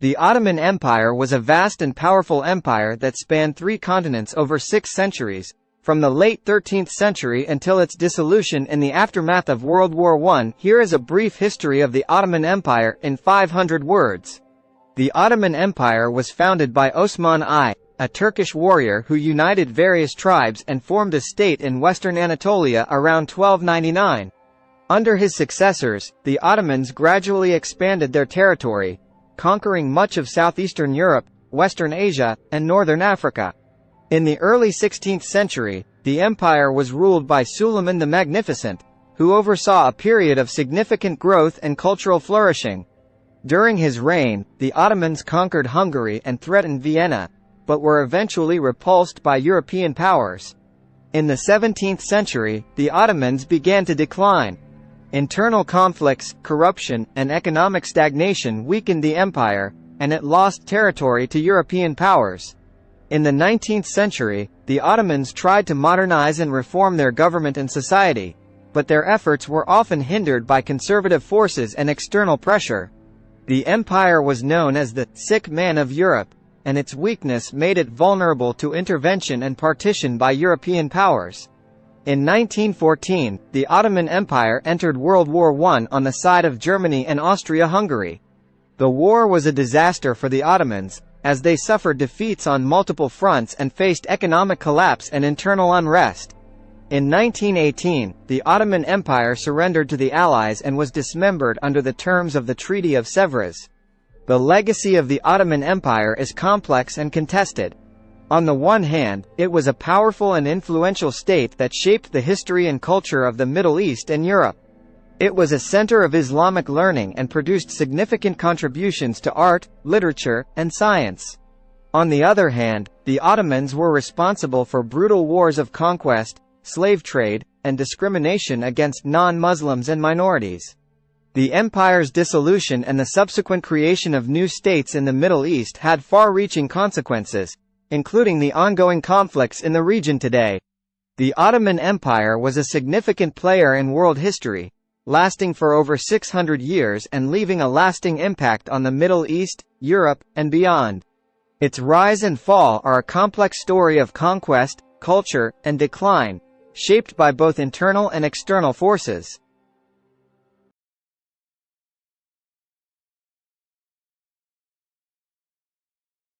The Ottoman Empire was a vast and powerful empire that spanned 3 continents over 6 centuries, from the late 13th century until its dissolution in the aftermath of World War I. Here is a brief history of the Ottoman Empire in 500 words. The Ottoman Empire was founded by Osman I, a Turkish warrior who united various tribes and formed a state in western Anatolia around 1299. Under his successors, the Ottomans gradually expanded their territory, conquering much of southeastern Europe, Western Asia, and northern Africa. In the early 16th century, the empire was ruled by Suleiman the Magnificent, who oversaw a period of significant growth and cultural flourishing. During his reign, the Ottomans conquered Hungary and threatened Vienna, but were eventually repulsed by European powers. In the 17th century, the Ottomans began to decline. Internal conflicts, corruption, and economic stagnation weakened the empire, and it lost territory to European powers. In the 19th century, the Ottomans tried to modernize and reform their government and society, but their efforts were often hindered by conservative forces and external pressure. The empire was known as the sick man of Europe, and its weakness made it vulnerable to intervention and partition by European powers. In 1914, the Ottoman Empire entered World War I on the side of Germany and Austria-Hungary. The war was a disaster for the Ottomans, as they suffered defeats on multiple fronts and faced economic collapse and internal unrest. In 1918, the Ottoman Empire surrendered to the Allies and was dismembered under the terms of the Treaty of Sèvres. The legacy of the Ottoman Empire is complex and contested. On the one hand, it was a powerful and influential state that shaped the history and culture of the Middle East and Europe. It was a center of Islamic learning and produced significant contributions to art, literature, and science. On the other hand, the Ottomans were responsible for brutal wars of conquest, slave trade, and discrimination against non-Muslims and minorities. The empire's dissolution and the subsequent creation of new states in the Middle East had far-reaching consequences, including the ongoing conflicts in the region today. The Ottoman Empire was a significant player in world history, lasting for over 600 years and leaving a lasting impact on the Middle East, Europe, and beyond. Its rise and fall are a complex story of conquest, culture, and decline, shaped by both internal and external forces.